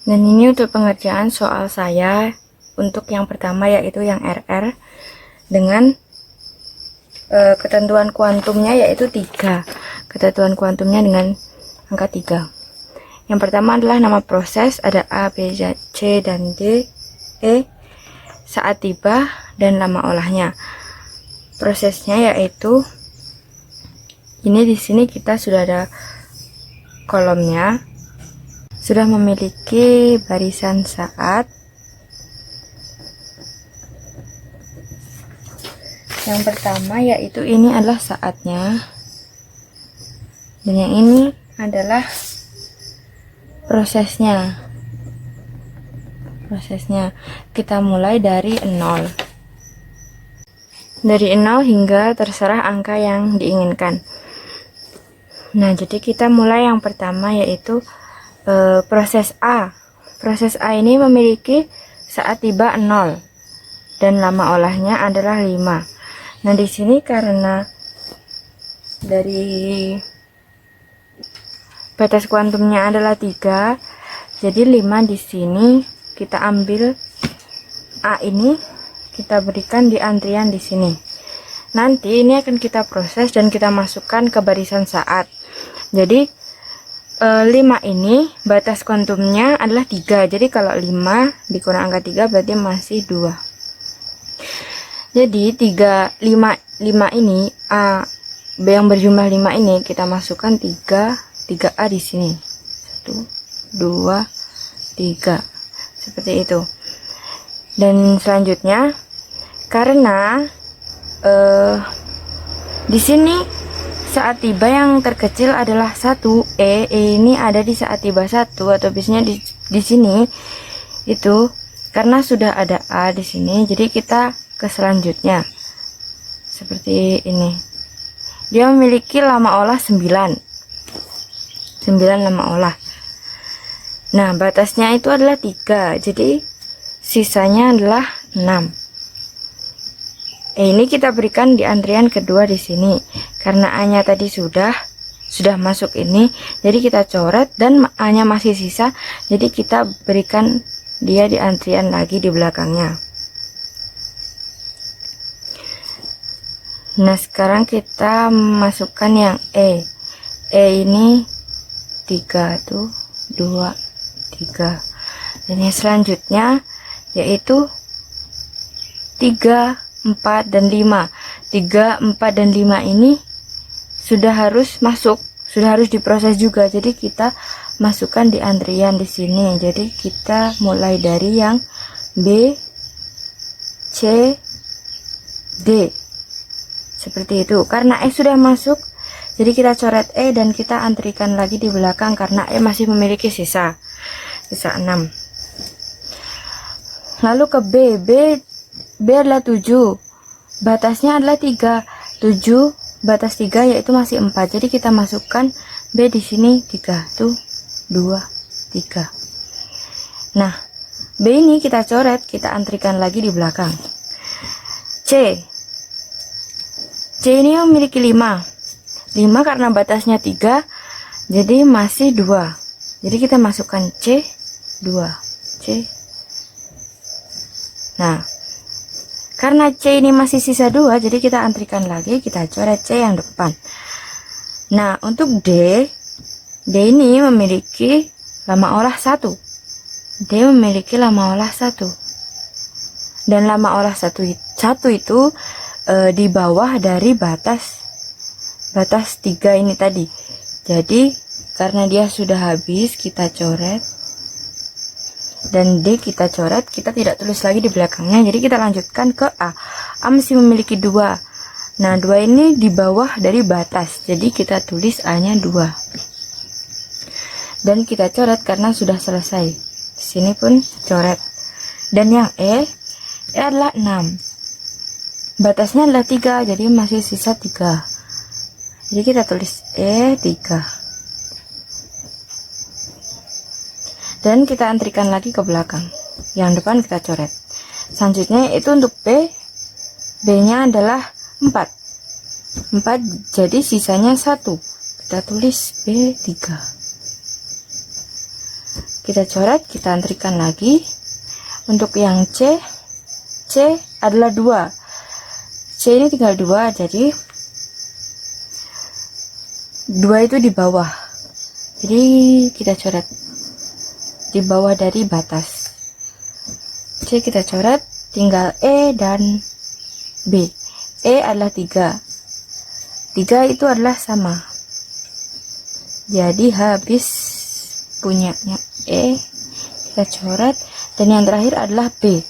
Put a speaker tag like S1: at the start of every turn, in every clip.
S1: Dan ini untuk pengerjaan soal saya untuk yang pertama, yaitu yang RR dengan ketentuan kuantumnya yaitu 3. Ketentuan kuantumnya dengan angka 3. Yang pertama adalah nama proses, ada A, B, C, dan D, E, saat tiba, dan lama olahnya. Prosesnya yaitu ini, di sini kita sudah ada kolomnya, sudah memiliki barisan saat. Yang pertama yaitu ini adalah saatnya, dan yang ini adalah prosesnya. Kita mulai dari 0 hingga terserah angka yang diinginkan. Nah, jadi kita mulai yang pertama yaitu proses A. Proses A ini memiliki saat tiba 0 dan lama olahnya adalah 5. Nah, di sini karena dari batas kuantumnya adalah 3, jadi 5 di sini kita ambil A ini, kita berikan di antrian di sini. Nanti ini akan kita proses dan kita masukkan ke barisan saat. Jadi 5 ini batas kuantumnya adalah 3. Jadi kalau 5 dikurang angka 3 berarti masih 2. Jadi 5 ini A, B yang berjumlah 5 ini kita masukkan 3A di sini. 1 2 3. Seperti itu. Dan selanjutnya karena di sini saat tiba yang terkecil adalah 1, E ini ada di saat tiba 1, atau biasanya di sini itu karena sudah ada A di sini, jadi kita ke selanjutnya seperti ini. Dia memiliki lama olah 9 lama olah. Nah, batasnya itu adalah 3, jadi sisanya adalah 6. Ini kita berikan di antrian kedua di sini. Karena A-nya tadi sudah masuk ini, jadi kita coret dan A-nya masih sisa, jadi kita berikan dia di antrian lagi di belakangnya. Nah, sekarang kita masukkan yang E. E ini 3 tuh, 2 3. Dan yang selanjutnya yaitu 3 4 dan 5. 3 4 dan 5 ini sudah harus masuk, sudah harus diproses juga. Jadi kita masukkan di antrian di sini. Jadi kita mulai dari yang B, C, D. Seperti itu. Karena E sudah masuk, jadi kita coret E dan kita antrikan lagi di belakang karena E masih memiliki sisa 6. Lalu ke B adalah 7. Batasnya adalah 3. 7 batas 3 yaitu masih 4. Jadi kita masukkan B di sini 3. Tuh 2 3. Nah, B ini kita coret, kita antrikan lagi di belakang. C ini memiliki 5 karena batasnya 3, jadi masih 2. Jadi kita masukkan C 2. Nah, karena C ini masih sisa 2, jadi kita antrikan lagi, kita coret C yang depan. Nah, untuk D ini memiliki lama olah 1. D memiliki lama olah 1. Dan lama olah 1 itu di bawah dari batas 3 ini tadi. Jadi karena dia sudah habis, kita coret, dan D kita coret, kita tidak tulis lagi di belakangnya. Jadi kita lanjutkan ke A. A masih memiliki 2. Nah, 2 ini di bawah dari batas, jadi kita tulis A nya 2 dan kita coret karena sudah selesai. Di sini pun coret. Dan yang E adalah 6. Batasnya adalah 3, jadi masih sisa 3. Jadi kita tulis E 3. Dan kita antrikan lagi ke belakang. Yang depan kita coret. Selanjutnya itu untuk B. B-nya adalah 4. Jadi sisanya 1. Kita tulis B 3. kita coret, kita antrikan lagi. Untuk yang C adalah 2. C ini tinggal 2, jadi 2 itu di bawah. Jadi kita coret di bawah dari batas. C kita coret, tinggal E dan B. E adalah 3. 3 itu adalah sama. Jadi habis punyanya E, kita coret, dan yang terakhir adalah B.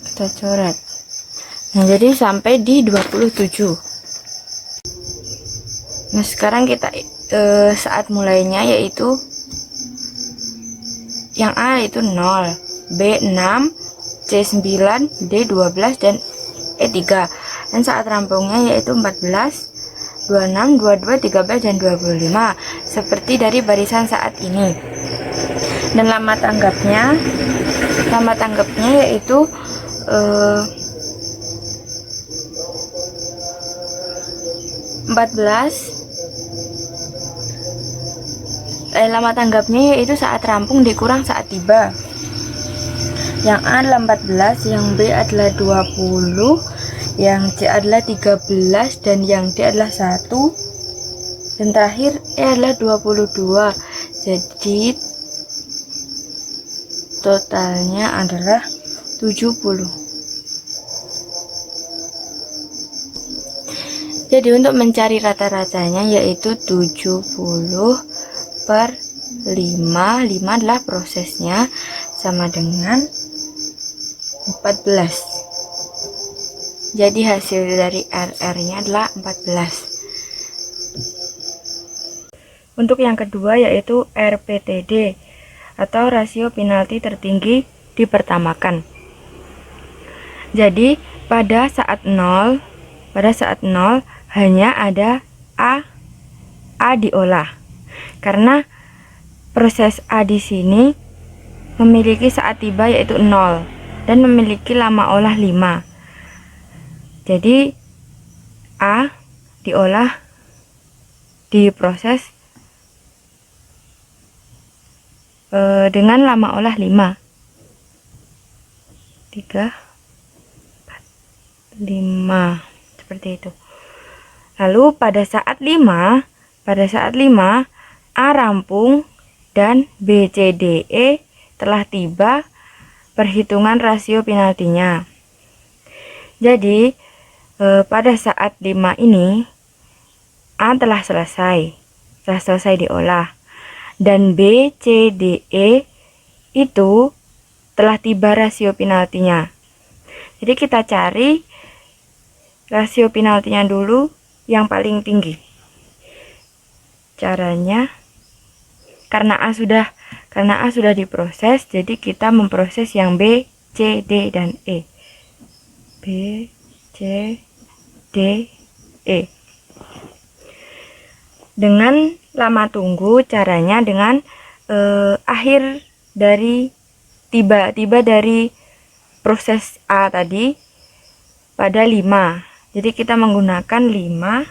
S1: Kita coret. Nah, jadi sampai di 27. Nah, sekarang kita saat mulainya yaitu yang A itu 0, B 6, C 9, D 12, dan E 3. Dan saat rampungnya yaitu 14, 26, 22, 13, dan 25, seperti dari barisan saat ini. Dan lama tanggapnya yaitu 14. Lama tanggapnya yaitu saat rampung dikurang saat tiba. Yang A adalah 14, yang B adalah 20, yang C adalah 13, dan yang D adalah 1, dan terakhir E adalah 22. Jadi totalnya adalah 70. Jadi untuk mencari rata-ratanya yaitu 70 per 5. 5 adalah prosesnya, sama dengan 14. Jadi hasil dari RR nya adalah 14. Untuk yang kedua yaitu RPTD atau rasio penalti tertinggi dipertamakan. Jadi pada saat 0 hanya ada A diolah. Karena proses A di sini memiliki saat tiba yaitu 0 dan memiliki lama olah 5. Jadi A diolah, diproses dengan lama olah 5. 3, 4, 5, seperti itu. Lalu pada saat 5 A rampung dan B, C, D, E telah tiba, perhitungan rasio penaltinya. Jadi pada saat 5 ini A telah selesai diolah, dan B, C, D, E itu telah tiba rasio penaltinya. Jadi kita cari rasio penaltinya dulu yang paling tinggi. Caranya, karena A sudah diproses, jadi kita memproses yang B, C, D, dan E. B, C, D, E. Dengan lama tunggu, caranya dengan akhir dari tiba dari proses A tadi pada 5. Jadi kita menggunakan 5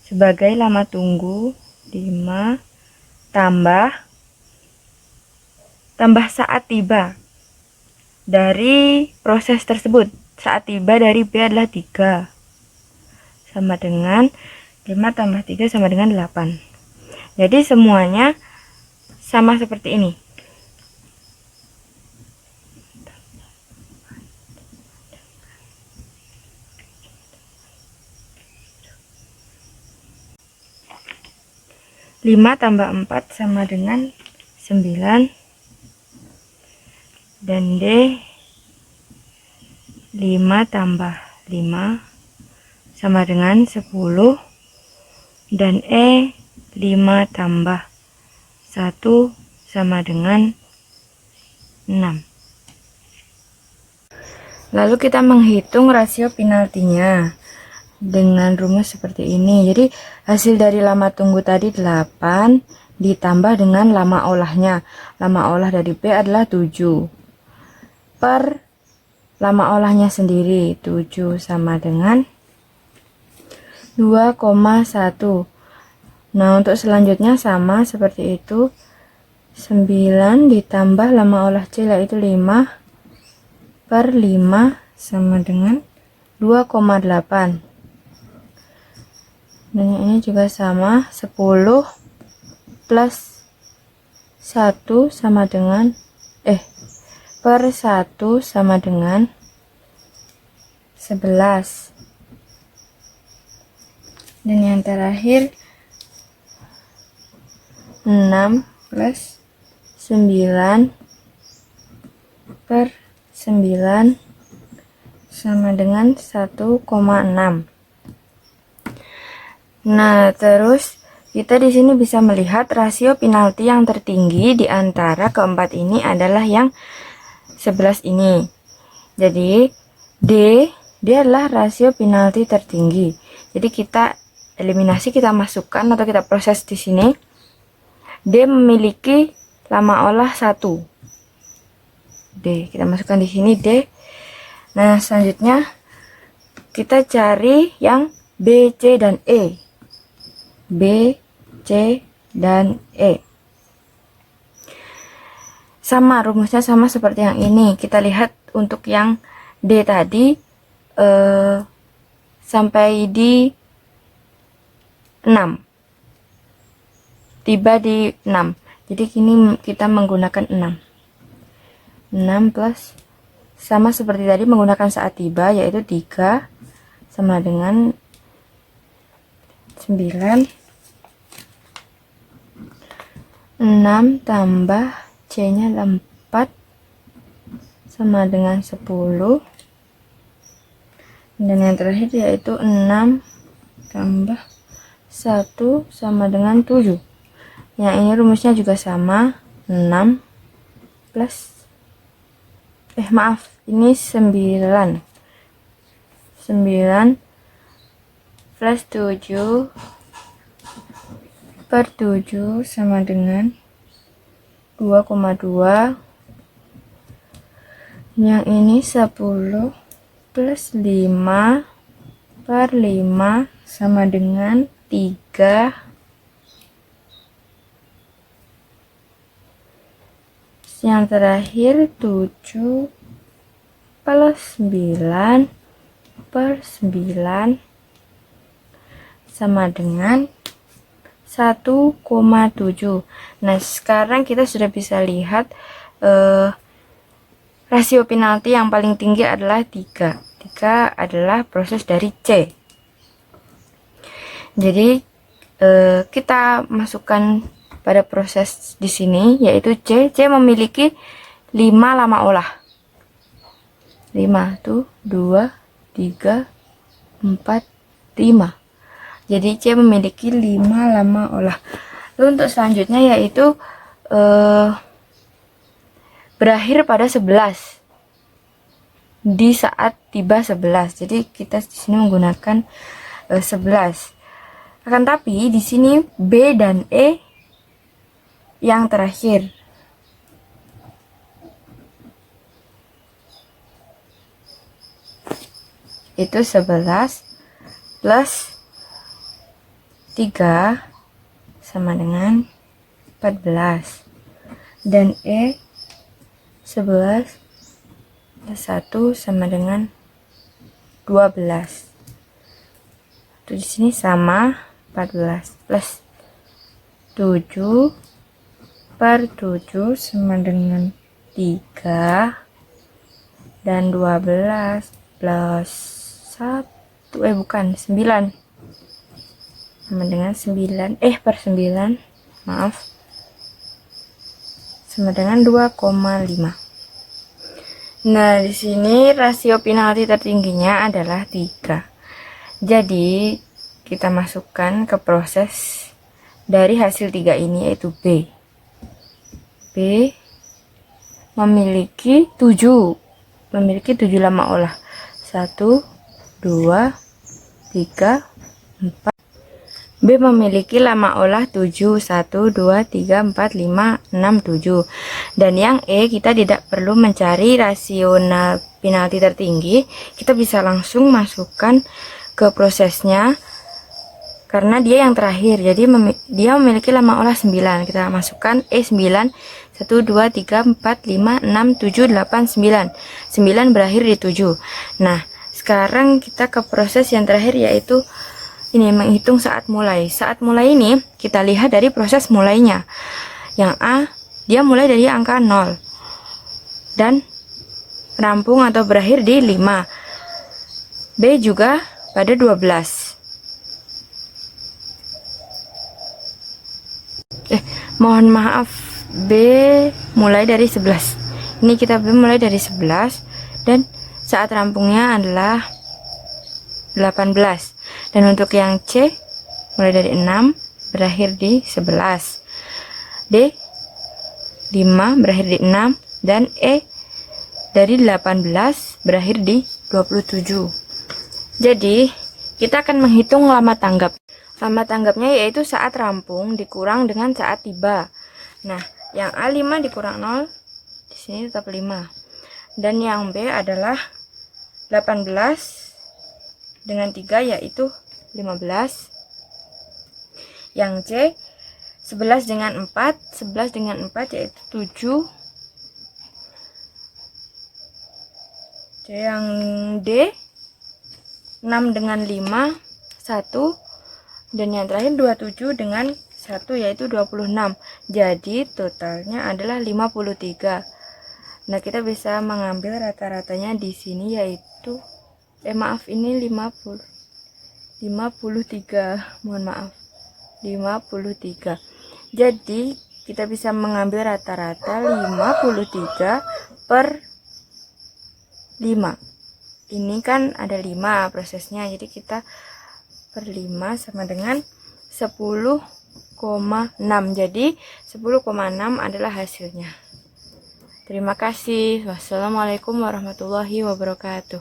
S1: sebagai lama tunggu. 5 tambah saat tiba dari proses tersebut. Saat tiba dari B adalah 3, sama dengan 5 tambah 3 sama dengan 8. Jadi semuanya sama seperti ini. Lima tambah 4 sama dengan 9, dan D 5 tambah 5 sama dengan 10, dan E 5 tambah 1 sama dengan 6. Lalu kita menghitung rasio penaltinya dengan rumus seperti ini. Jadi hasil dari lama tunggu tadi 8 ditambah dengan lama olahnya. Lama olah dari B adalah 7 per lama olahnya sendiri. 7 sama dengan 2,1. Nah, untuk selanjutnya sama seperti itu. 9 ditambah lama olah C yaitu 5 per 5 sama dengan 2,8. Dan yang ini juga sama, 10 plus 1 sama dengan per 1 sama dengan 11. Dan yang terakhir 6 plus 9 per 9 sama dengan 1,6. Nah, terus kita di sini bisa melihat rasio penalti yang tertinggi di antara keempat ini adalah yang 11 ini. Jadi dia adalah rasio penalti tertinggi. Jadi kita eliminasi, kita masukkan atau kita proses di sini. D memiliki lama olah 1. D kita masukkan di sini D. Nah, selanjutnya kita cari yang B, C dan E. B, C dan E. Sama, rumusnya sama seperti yang ini. Kita lihat untuk yang D tadi sampai di 6. Tiba di 6. Jadi kini kita menggunakan 6. 6 plus sama seperti tadi menggunakan saat tiba yaitu 3 sama dengan 9. 6 tambah C nya 4 sama dengan 10. Dan yang terakhir yaitu 6 tambah 1 sama dengan 7. Yang ini rumusnya juga sama, 6 plus ini 9 plus 7 per 7 sama dengan 2,2. Yang ini 10 plus 5 per 5 sama dengan 3. Yang terakhir 7 plus 9 per 9 sama dengan 1,7. Nah, sekarang kita sudah bisa lihat rasio penalti yang paling tinggi adalah 3. 3 adalah proses dari C. Jadi kita masukkan pada proses di sini yaitu C. C memiliki 5 lama olah. 5 tuh 2 3 4 5. Jadi C memiliki 5 lama olah. Lalu untuk selanjutnya yaitu berakhir pada 11 di saat tiba 11. Jadi kita di sini menggunakan 11. Akan tapi di sini B dan E yang terakhir. Itu 11 plus 3 sama dengan 14. Dan E 11 plus 1 sama dengan 12. Itu di sini sama 14 plus 7 per 7 sama dengan 3 dan 12 plus 1 9 sama dengan 9 per 9 sama dengan 2,5. Nah, di sini rasio penalti tertingginya adalah 3. Jadi kita masukkan ke proses dari hasil 3 ini yaitu B. B memiliki 7 lama olah. 1 2 3 4. B memiliki lama olah 7 1 2 3 4 5 6 7. Dan yang E kita tidak perlu mencari rasio penalti tertinggi, kita bisa langsung masukkan ke prosesnya karena dia yang terakhir, jadi dia memiliki lama olah 9. Kita masukkan 9, 1, 2, 3, 4, 5, 6, 7, 8, 9. 9 berakhir di 7. Nah, sekarang kita ke proses yang terakhir, yaitu ini menghitung saat mulai. Saat mulai ini kita lihat dari proses mulainya. Yang A, dia mulai dari angka 0 dan rampung atau berakhir di 5. B juga pada 12. Mohon maaf, B mulai dari 11. Ini kita mulai dari 11 dan saat rampungnya adalah 18. Dan untuk yang C mulai dari 6 berakhir di 11. D 5 berakhir di 6 dan E dari 18 berakhir di 27. Jadi kita akan menghitung lama tanggap. Lama tanggapnya yaitu saat rampung dikurang dengan saat tiba. Nah, yang A5 dikurang 0 di sini tetap 5. Dan yang B adalah 18 dengan 3 yaitu 15. Yang C 11 dengan 4, 11 dengan 4 yaitu 7. Yang D 6 dengan 5, 1. Dan yang terakhir 27 dengan 1 yaitu 26. Jadi totalnya adalah 53. Nah, kita bisa mengambil rata-ratanya di sini yaitu ini 53. Mohon maaf. 53. Jadi kita bisa mengambil rata-rata 53 per 5. Ini kan ada 5 prosesnya, jadi kita per 5 sama dengan 10,6. Jadi 10,6 adalah hasilnya. Terima kasih. Wassalamualaikum warahmatullahi wabarakatuh.